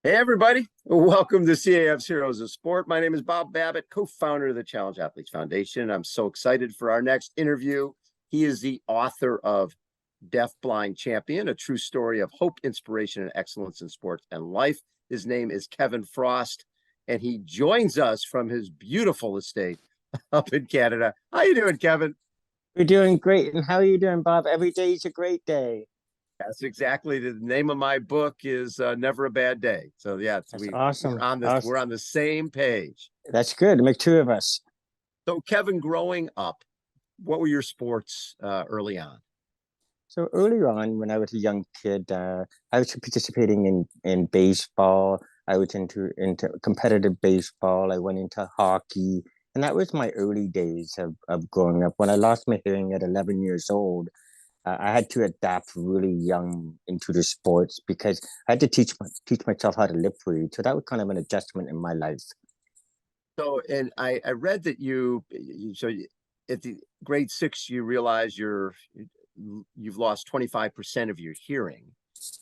Hey, everybody. Welcome to CAF's Heroes of Sport. My name is Bob Babbitt, co-founder of the Challenge Athletes Foundation. I'm so excited for our next interview. He is the author of Deaf Blind Champion, a true story of hope, inspiration, and excellence in sports and life. His name is Kevin Frost, and he joins us from his beautiful estate up in Canada. How you doing, Kevin? We're doing great. And how are you doing, Bob? Every day is a great day. That's exactly the name of my book is Never a Bad Day. So yeah, That's we're awesome. on this Awesome. we're on the same page. That's good. Make two of us. So, Kevin, growing up, what were your sports early on? So earlier on, when I was a young kid, I was participating in baseball. I was into competitive baseball. I went into hockey, and that was my early days of growing up. When I lost my hearing at 11 years old, I had to adapt really young into the sports because I had to teach myself how to lip read. So that was kind of an adjustment in my life. So, and I read that at the grade six, you realize you've lost 25% of your hearing.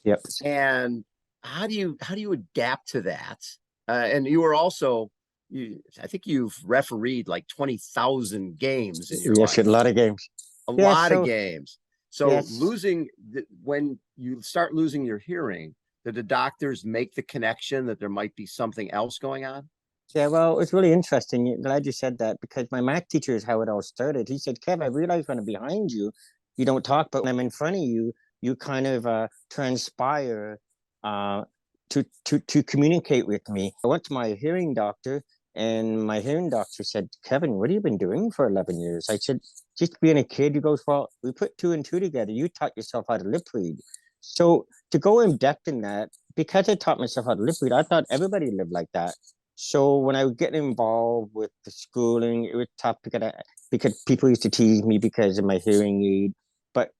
Yep. And how do you adapt to that? And you were also, I think you've refereed like 20,000 games in your Yes, a life, lot of games. a Yeah, lot of so games. So yes. when you start losing your hearing, did the doctors make the connection that there might be something else going on? Yeah, well, it's really interesting. Glad you said that because my math teacher is how it all started. He said, Kev, I realize when I'm behind you, you don't talk, but when I'm in front of you, you kind of transpire uh, to communicate with me. I went to my hearing doctor, and my hearing doctor said, Kevin, what have you been doing for 11 years? I said, just being a kid. He goes, well, we put two and two together. You taught yourself how to lip read. So to go in depth in that, because I taught myself how to lip read, I thought everybody lived like that. So when I was getting involved with the schooling, it was tough because people used to tease me because of my hearing aid. But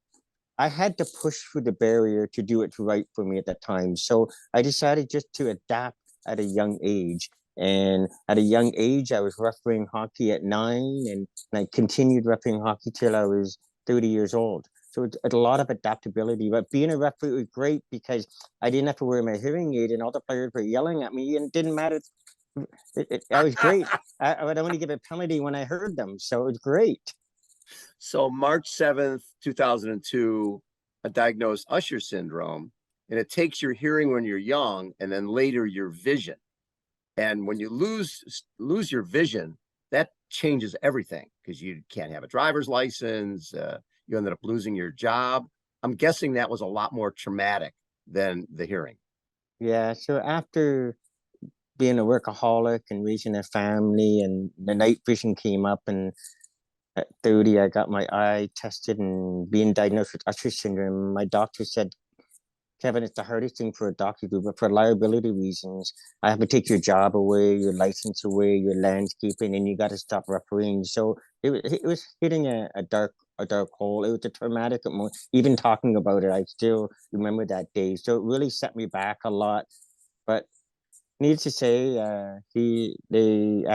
I had to push through the barrier to do it right for me at that time. So I decided just to adapt at a young age. And at a young age, I was refereeing hockey at 9, and I continued refereeing hockey till I was 30 years old. So it's a lot of adaptability. But being a referee was great because I didn't have to wear my hearing aid, and all the players were yelling at me, and it didn't matter. I was great. I would only give a penalty when I heard them. So it was great. So March 7th, 2002, I diagnosed Usher syndrome, and it takes your hearing when you're young and then later your vision. And when you lose your vision, that changes everything because you can't have a driver's license. You ended up losing your job. I'm guessing that was a lot more traumatic than the hearing. Yeah. So after being a workaholic and raising a family, and the night vision came up, and at 30, I got my eye tested and being diagnosed with Usher syndrome. My doctor said, Kevin, it's the hardest thing for a doctor to do, but for liability reasons, I have to take your job away, your license away, your landscaping, and you got to stop refereeing. So it was hitting a dark hole. It was a traumatic moment. Even talking about it, I still remember that day. So it really set me back a lot. But needless to say, I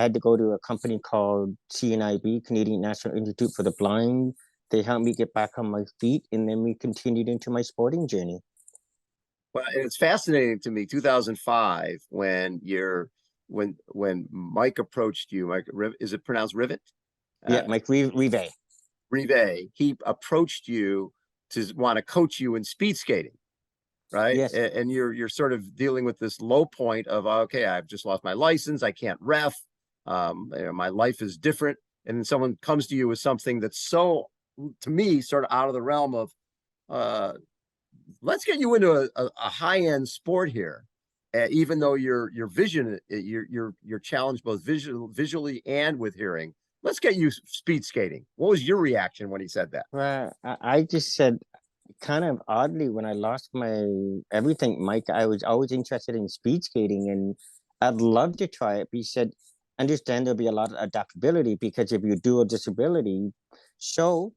had to go to a company called CNIB, Canadian National Institute for the Blind. They helped me get back on my feet, and then we continued into my sporting journey. Well, and it's fascinating to me, 2005, when Mike approached you, Mike, is it pronounced Rivet? Yeah, Uh, Mike Rive. Rive, he approached you to want to coach you in speed skating, right? Yes, And you're sort of dealing with this low point of, okay, I've just lost my license, I can't ref, my life is different, and then someone comes to you with something that's so, to me, sort of out of the realm of, uh, let's get you into a high end sport here. Even though your vision, you're challenged both visually and with hearing. Let's get you speed skating. What was your reaction when he said that? well, I just said kind of oddly when I lost my everything, Mike, I was always interested in speed skating and I'd love to try it. But he said, understand there'll be a lot of adaptability because if you do a disability, so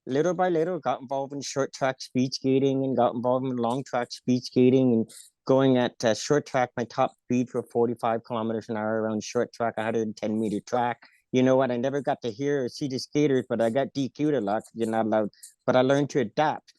little by little got involved in short track speed skating and got involved in long track speed skating and going at short track. My top speed for 45 kilometers an hour around short track, 110-meter track. You know what? I never got to hear or see the skaters, but I got DQ'd a lot. You're not allowed, but I learned to adapt.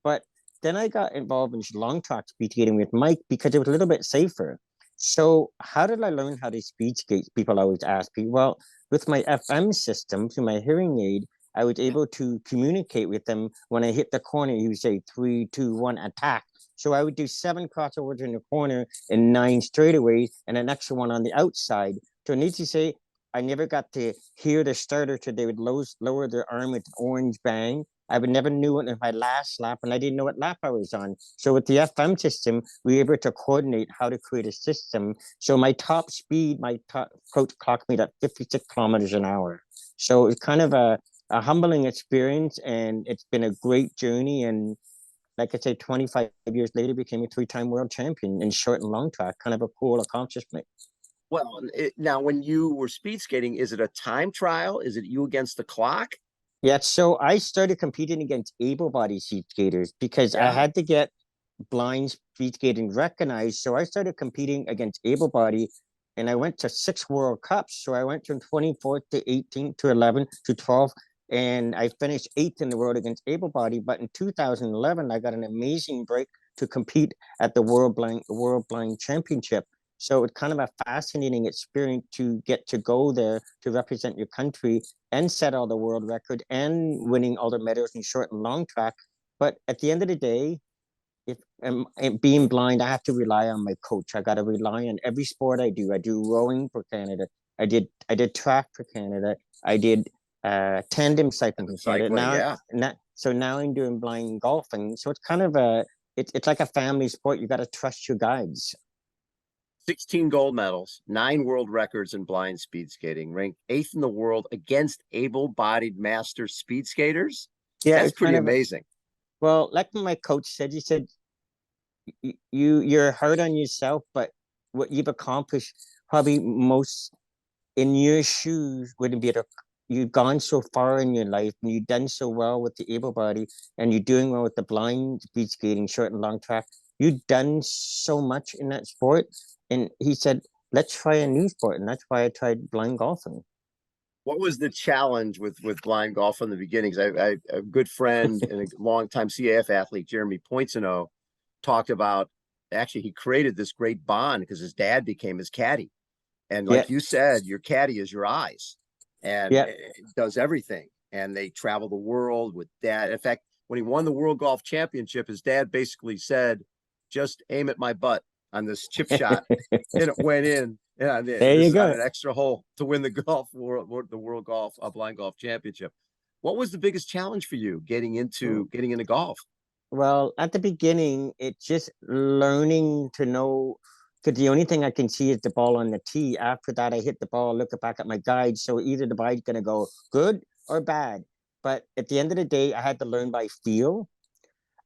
But Then I got involved in long track speed skating with Mike because it was a little bit safer. So how did I learn how to speed skate? People always ask me. Well, with my FM system through my hearing aid, I was able to communicate with them when I hit the corner. He would say 3, 2, 1, attack. So I would do 7 crossovers in the corner and 9 straightaways, and an extra one on the outside. So I need to say I never got to hear the starter till they would lower their arm with an orange bang. I would never knew it in my last lap, and I didn't know what lap I was on. So with the FM system, we were able to coordinate how to create a system. So my top speed, my top coach clocked me at 56 kilometers an hour. So it's kind of a humbling experience, and it's been a great journey. And like I say, 25 years later, became a 3-time world champion in short and long track. Kind of a cool accomplishment. Well, now when you were speed skating, is it a time trial? Is it you against the clock? Yeah, so I started competing against able-bodied speed skaters because I Yeah. had to get blind speed skating recognized. So I started competing against able-bodied, and I went to 6 World Cups. So I went from 24th to 18th to 11th to 12th, and I finished 8th in the world against able-bodied. But in 2011, I got an amazing break to compete at the World Blind Championship. So it's kind of a fascinating experience to get to go there to represent your country and set all the world record and winning all the medals in short and long track. But at the end of the day, if being blind, I have to rely on my coach. I got to rely on every sport I do. I do rowing for Canada. I did track for Canada. I did tandem cycling for Canada. Cycling, yeah. So now I'm doing blind golfing. So it's kind of it's like a family sport. You got to trust your guides. 16 gold medals, 9 world records in blind speed skating, ranked 8th in the world against able-bodied master speed skaters. Yeah, That's it's kind pretty of amazing. well, like my coach said, he said you're hard on yourself, but what you've accomplished probably most in your shoes wouldn't be able to. You've gone so far in your life, and you've done so well with the able body, and you're doing well with the blind speed skating, short and long track. You've done so much in that sport, and he said, "Let's try a new sport," and that's why I tried blind golfing. What was the challenge with blind golf in the beginnings? I a good friend and a longtime CAF athlete, Jeremy Poinsono, talked about actually he created this great bond because his dad became his caddy. And Yeah, like you said, your caddy is your eyes and yeah. it does everything. And they travel the world with dad. In fact, when he won the World Golf Championship, his dad basically said, just aim at my butt on this chip shot. And it went in. Yeah, and There this you is on go. an extra hole to win the World Golf Blind Golf Championship. What was the biggest challenge for you getting into golf? Well, at the beginning, it's just learning to know because the only thing I can see is the ball on the tee. After that, I hit the ball, look back at my guide. So either the guide's gonna go good or bad. But at the end of the day, I had to learn by feel.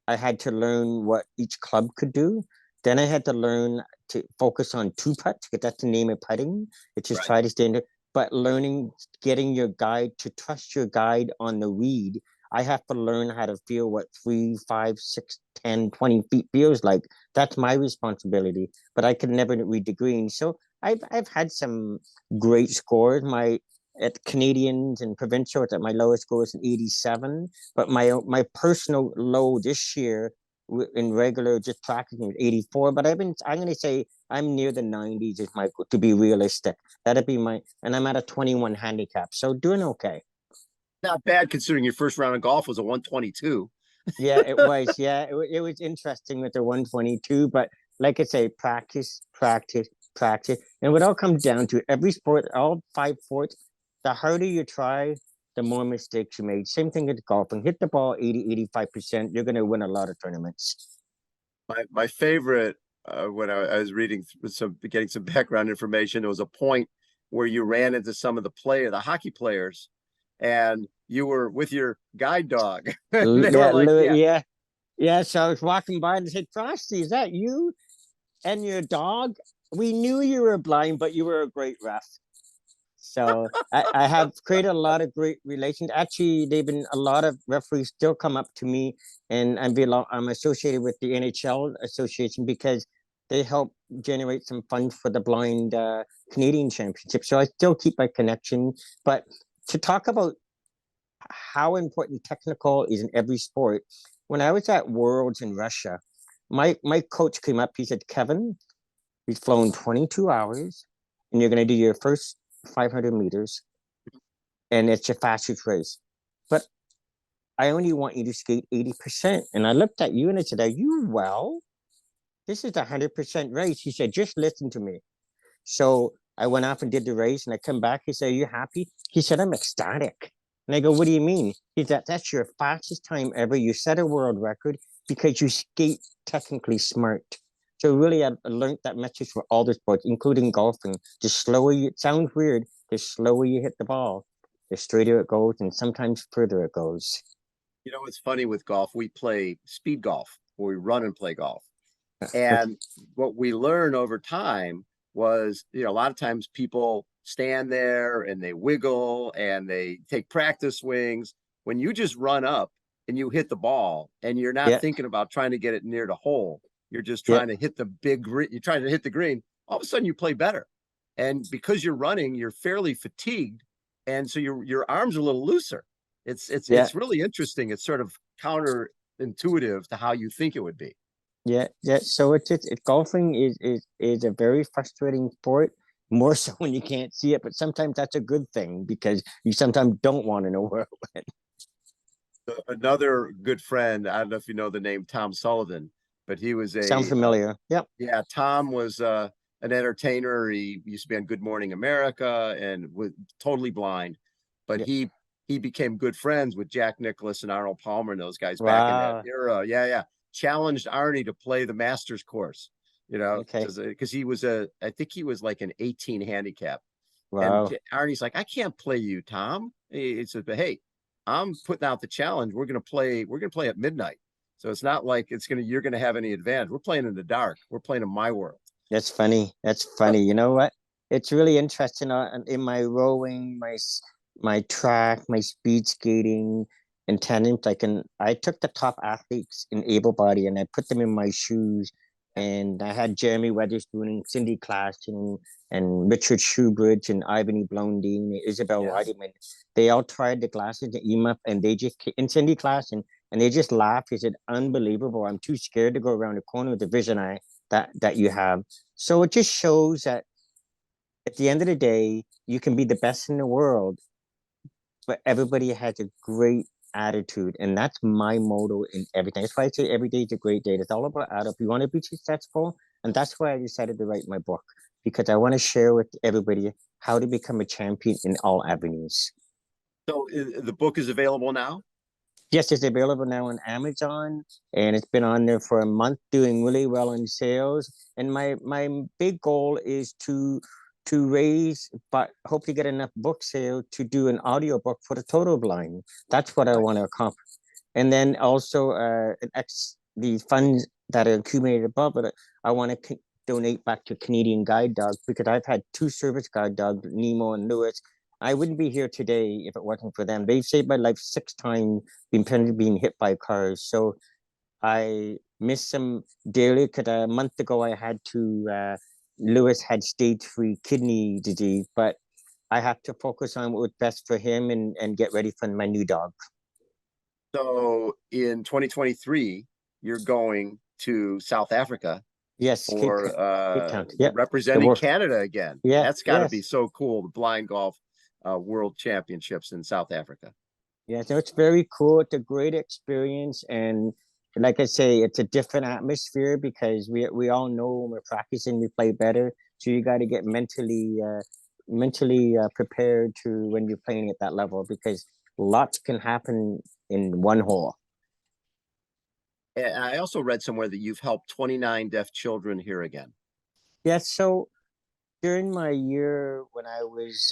I had to learn what each club could do. Then I had to learn to focus on two putts, because that's the name of putting. It's just Right. try to stay in there. But learning, getting your guide to trust your guide on the read. I have to learn how to feel what 3, 5, 6, 10, 20 feet feels like. That's my responsibility. But I could never read the green. So I've had some great scores. My at Canadians and provincial, at my lowest score is an 87. But my personal low this year in regular just practicing is 84. But I'm gonna say I'm near the 90s is my to be realistic. That'd be my and I'm at a 21 handicap. So doing okay. Not bad considering your first round of golf was a 122. Yeah, it was. Yeah, it was interesting with the 122, but like I say, practice, practice, practice. And what all comes down to every sport, all 5 sports, the harder you try, the more mistakes you make. Same thing with golfing. Hit the ball 80, 85%. You're going to win a lot of tournaments. My favorite when I was reading getting some background information, there was a point where you ran into some of the hockey players, and you were with your guide dog. They were Yeah, like, "Yeah, yeah, yeah. So I was walking by and said, Frosty, is that you and your dog? We knew you were blind, but you were a great ref. So I have created a lot of great relations. Actually, they've been a lot of referees still come up to me, and I'm associated with the NHL Association because they help generate some funds for the blind Canadian Championship. So I still keep my connection. But to talk about how important technical is in every sport, when I was at Worlds in Russia, my coach came up. He said, Kevin, we've flown 22 hours, and you're going to do your first 500 meters, and it's your fastest race. But I only want you to skate 80%. And I looked at you and I said, are you well? This is a 100% race. He said, just listen to me. So I went off and did the race, and I come back. He said, are you happy? He said, I'm ecstatic. And I go, what do you mean? He said, that's your fastest time ever. You set a world record because you skate technically smart. So really, I learned that message for all the sports, including golfing. The slower you, it sounds weird, the slower you hit the ball, the straighter it goes, and sometimes further it goes. You know, it's funny with golf. We play speed golf, where we run and play golf. And what we learn over time was, you know, a lot of times people stand there and they wiggle and they take practice swings. When you just run up and you hit the ball and you're not Yeah, thinking about trying to get it near the hole, you're just yeah, trying to hit the big green, you're trying to hit the green, all of a sudden you play better. And because you're running, you're fairly fatigued. And so your arms are a little looser. yeah. It's really interesting. It's sort of counterintuitive to how you think it would be. Yeah, yeah. So golfing is a very frustrating sport, more so when you can't see it. But sometimes that's a good thing because you sometimes don't want to know where it went. Another good friend, I don't know if you know the name Tom Sullivan, but he was Sound a familiar? Yep. yeah, Tom was an entertainer. He used to be on Good Morning America and was totally blind, but Yeah. he became good friends with Jack Nicklaus and Arnold Palmer and those guys back in that Wow. era. Yeah, yeah. Challenged Arnie to play the Masters course, you know, Okay. because he was I think he was like an 18 handicap. And Wow. Arnie's like, I can't play you, Tom. He said, but hey, I'm putting out the challenge. We're gonna play at midnight. So it's not like you're gonna have any advantage. We're playing in the dark. We're playing in my world. That's funny. That's Uh, funny. You know what? It's really interesting. In my rowing, my track, my speed skating, and tandem. I took the top athletes in able body and I put them in my shoes. And I had Jeremy Weatherspoon and Cindy Klassen and Richard Schubert and Ivan Blondin, Isabel yes. Weideman. They all tried the glasses at EMUP and and Cindy Klassen, and they just laughed. They said, unbelievable. I'm too scared to go around the corner with the vision that you have. So it just shows that at the end of the day, you can be the best in the world, but everybody has a great attitude. And that's my motto in everything. That's why I say every day is a great day. It's all about attitude. You want to be successful. And that's why I decided to write my book, because I want to share with everybody how to become a champion in all avenues. So the book is available now. Yes, it's available now on Amazon, and it's been on there for a month, doing really well in sales. And my big goal is to raise, but hope to get enough book sale to do an audio book for the total blind. That's what I want to Nice. accomplish. And then also the funds that are accumulated above it, I want to donate back to Canadian Guide Dogs, because I've had two service guide dogs, Nemo and Lewis. I wouldn't be here today if it wasn't for them. They've saved my life 6 times, being hit by cars. So I miss them dearly, because a month ago I had to, Lewis had stage 3 kidney disease, but I have to focus on what was best for him and get ready for my new dog. So in 2023, you're going to South Africa Yes, for Cape Town. Yep. The representing work. Canada again. Yeah, That's got to be yes. so cool. The blind golf world championships in South Africa. Yeah, so it's very cool. It's a great experience. And like I say, it's a different atmosphere because we all know when we're practicing, we play better. So you got to get mentally prepared to when you're playing at that level, because lots can happen in one hole. And I also read somewhere that you've helped 29 deaf children hear again. Yeah, so during my year when I was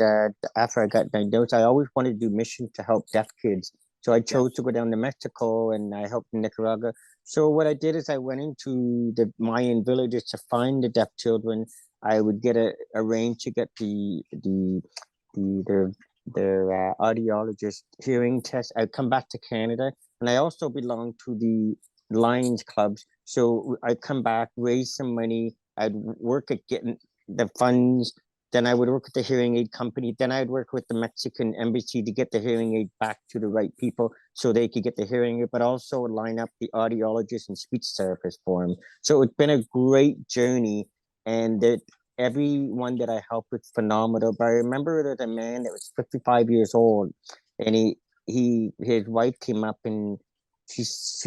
after I got diagnosed, I always wanted to do missions to help deaf kids. So I chose Yes. to go down to Mexico, and I helped in Nicaragua. So what I did is I went into the Mayan villages to find the deaf children. I would arrange to get the their audiologist hearing test. I'd come back to Canada, and I also belong to the Lions clubs. So I'd come back, raise some money. I'd work at getting the funds Then I would work with the hearing aid company. Then I'd work with the Mexican embassy to get the hearing aid back to the right people so they could get the hearing aid, but also line up the audiologist and speech therapist for them. So it's been a great journey, and that everyone that I helped with phenomenal. But I remember there's a man that was 55 years old, and his wife came up and she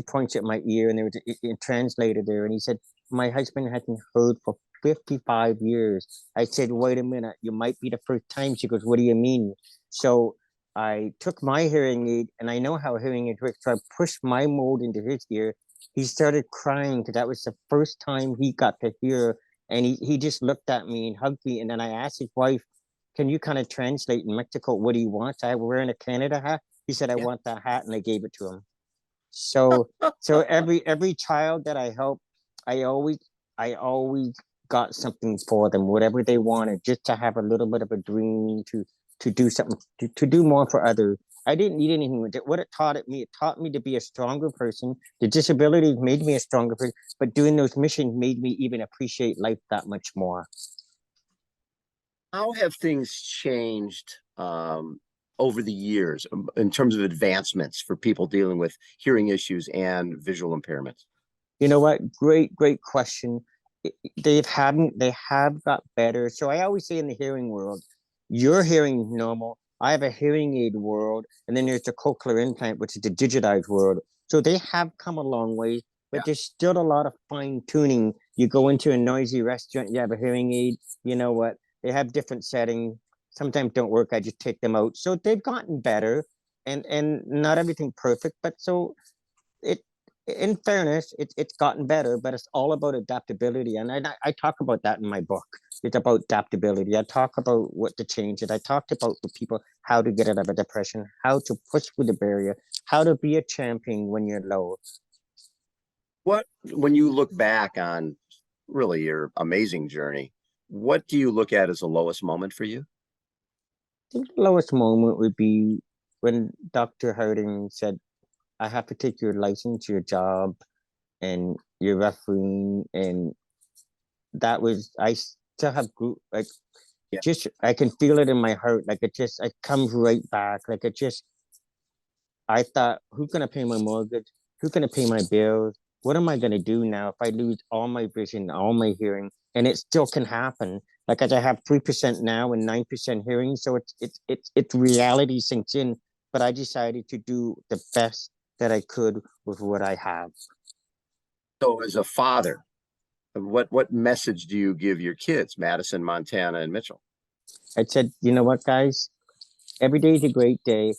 points at my ear, and there was a translator there, and he said, "My husband hasn't heard for 55 years." I said, "Wait a minute, you might be the first time." She goes, "What do you mean?" So I took my hearing aid, and I know how hearing aids work. So I pushed my mold into his ear. He started crying because that was the first time he got to hear. And he just looked at me and hugged me. And then I asked his wife, "Can you kind of translate in Mexico? What do you want?" I was wearing a Canada hat. He said, "I Yeah. want that hat." And I gave it to him. So every child that I help, I always got something for them, whatever they wanted, just to have a little bit of a dream to do something, to do more for others. I didn't need anything with it. What it taught me to be a stronger person. The disabilities made me a stronger person, but doing those missions made me even appreciate life that much more. How have things changed over the years in terms of advancements for people dealing with hearing issues and visual impairments? You know what? Great question. They have got better. So I always say in the hearing world, your hearing is normal. I have a hearing aid world, and then there's the cochlear implant, which is the digitized world. So they have come a long way, Yeah. but there's still a lot of fine tuning. You go into a noisy restaurant, you have a hearing aid. You know what? They have different settings. Sometimes don't work. I just take them out. So they've gotten better, and not everything perfect, but so it in fairness, it's gotten better, but it's all about adaptability. And I talk about that in my book. It's about adaptability. I talk about what to change it. I talked about the people, how to get out of a depression, how to push through the barrier, how to be a champion when you're low. What, when you look back on really your amazing journey, what do you look at as the lowest moment for you? I think the lowest moment would be when Dr. Harding said, "I have to take your license, your job, and your refereeing." And that was, I still have group, like, Yeah. just I can feel it in my heart. Like it comes right back. Like it just I thought, who's gonna pay my mortgage? Who's gonna pay my bills? What am I gonna do now if I lose all my vision, all my hearing? And it still can happen. Like as I have 3% now and 9% hearing, so it's reality sinks in. But I decided to do the best that I could with what I have. So as a father, what message do you give your kids, Madison, Montana, and Mitchell? I said, you know what, guys? Every day is a great day.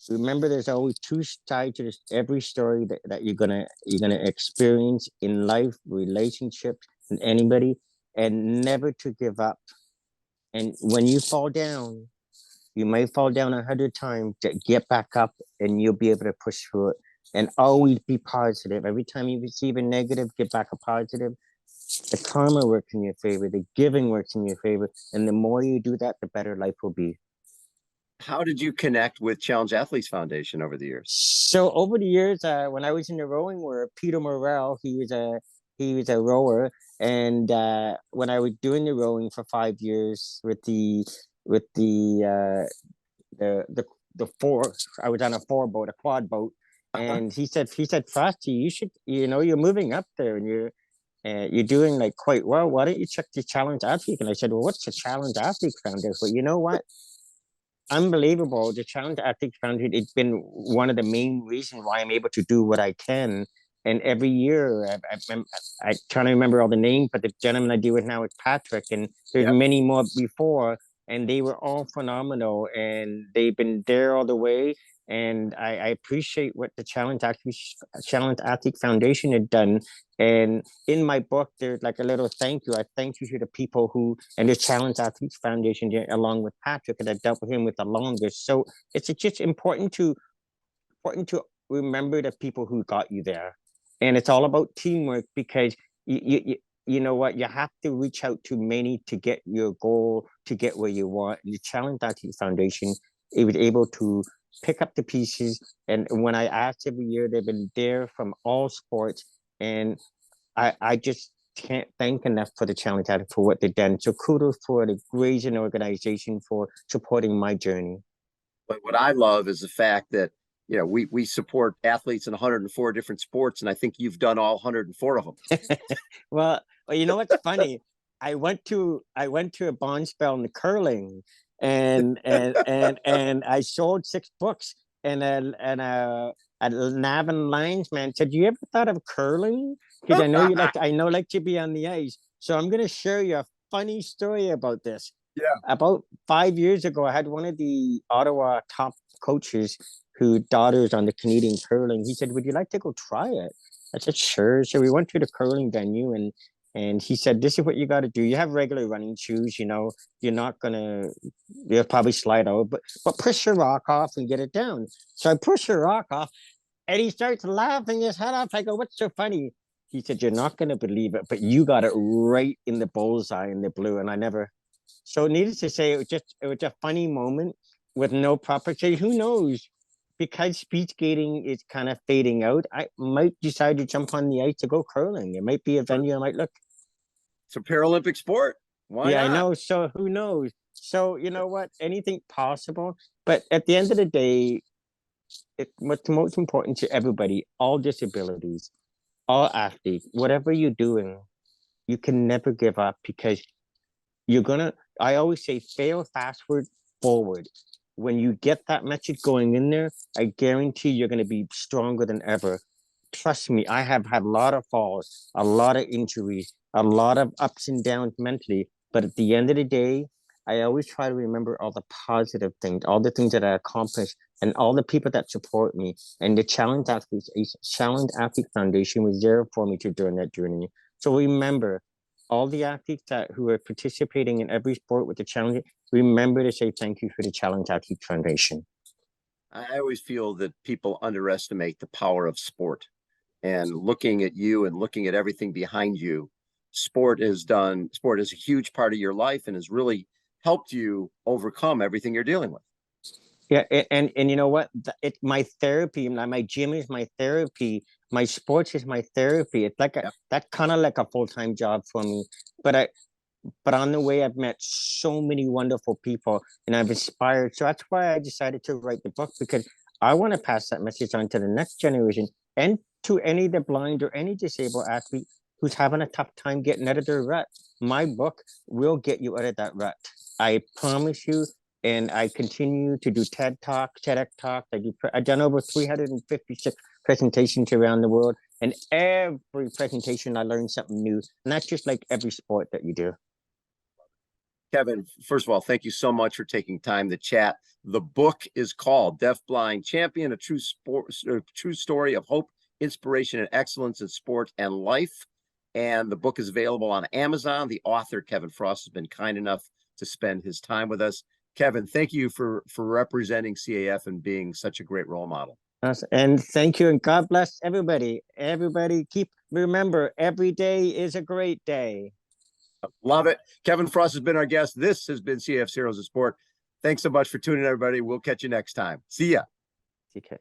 Remember, there's always two sides to this, every story that you're gonna experience in life, relationships, and anybody, and never to give up. And when you fall down, you may fall down 100 times, get back up, and you'll be able to push through it. And always be positive. Every time you receive a negative, get back a positive. The karma works in your favor. The giving works in your favor. And the more you do that, the better life will be. How did you connect with Challenge Athletes Foundation over the years? So over the years, when I was in the rowing world, Peter Morrell, he was a rower, and when I was doing the rowing for 5 years with the four, I was on a four boat, a quad boat, Uh-huh. and he said, "Frosty, you should, you're moving up there, and you're doing like quite well. Why don't you check the Challenge Athlete?" And I said, "Well, what's the Challenge Athlete Foundation?" But you know what? Unbelievable. The Challenge Ethics Foundation, it's been one of the main reasons why I'm able to do what I can. And every year, I'm trying to remember all the names, but the gentleman I deal with now is Patrick, and there's Yep. many more before, and they were all phenomenal, and they've been there all the way. And I appreciate what the Challenge Athlete Foundation had done. And in my book, there's like a little thank you. I thank you to the people who and the Challenge Athletes Foundation, along with Patrick, and I dealt with him with the longest. So it's just important to remember the people who got you there, and it's all about teamwork because you know what, you have to reach out to many to get your goal, to get where you want. And the Challenge Athletes Foundation, it was able to pick up the pieces, and when I asked every year, they've been there from all sports, and I just can't thank enough for the challenge athlete for what they've done. So kudos for the Grazing organization for supporting my journey. But what I love is the fact that, we support athletes in 104 different sports, and I think you've done all 104 of them. Well, you know what's funny? I went to a bond spell in the curling, and I sold 6 books, and a Navan Lions man said, "You ever thought of curling? Because I know to be on the ice." So I'm gonna share you a funny story about this. Yeah. About 5 years ago, I had one of the Ottawa top coaches who daughters on the Canadian curling. He said, "Would you like to go try it?" I said, "Sure." So we went to the curling venue, and he said, "This is what you got to do. You have regular running shoes. You're not gonna, you'll probably slide out, but push your rock off and get it down." So I push the rock off, and he starts laughing his head off. I go, "What's so funny?" He said, "You're not gonna believe it, but you got it right in the bullseye in the blue." And I never. So needless to say, it was a funny moment with no proper say. Who knows? Because speed skating is kind of fading out, I might decide to jump on the ice to go curling. It might be a venue I might look. It's a Paralympic sport. Why Yeah, I not? know. So who knows? So you know what? Anything possible. But at the end of the day, what's most important to everybody, all disabilities, all athletes, whatever you're doing, you can never give up because you're gonna. I always say, fail fastward, forward. When you get that message going in there, I guarantee you're gonna be stronger than ever. Trust me, I have had a lot of falls, a lot of injuries, a lot of ups and downs mentally. But at the end of the day, I always try to remember all the positive things, all the things that I accomplished, and all the people that support me. And the Challenge Athlete Foundation was there for me to during that journey. So remember, all the athletes who are participating in every sport with the challenge, remember to say thank you for the Challenge Athlete Foundation. I always feel that people underestimate the power of sport. And looking at you and looking at everything behind you, sport is a huge part of your life and has really helped you overcome everything you're dealing with. Yeah, and you know what? It's my therapy. My gym is my therapy. My sports is my therapy. It's like Yep. that's kind of like a full-time job for me. But but on the way, I've met so many wonderful people, and I've inspired. So that's why I decided to write the book, because I want to pass that message on to the next generation and to any of the blind or any disabled athlete who's having a tough time getting out of their rut. My book will get you out of that rut. I promise you. And I continue to do TED Talk, TEDx Talk. I've done over 356 presentations around the world. And every presentation, I learn something new. And that's just like every sport that you do. Kevin, first of all, thank you so much for taking time to chat. The book is called Deaf Blind Champion, a true story of hope, inspiration, and excellence in sport and life. And the book is available on Amazon. The author, Kevin Frost, has been kind enough to spend his time with us. Kevin, thank you for representing CAF and being such a great role model. And thank you, and God bless everybody. Everybody remember, every day is a great day. Love it. Kevin Frost has been our guest. This has been CAF Heroes of Sport. Thanks so much for tuning in, everybody. We'll catch you next time. See ya. Take care.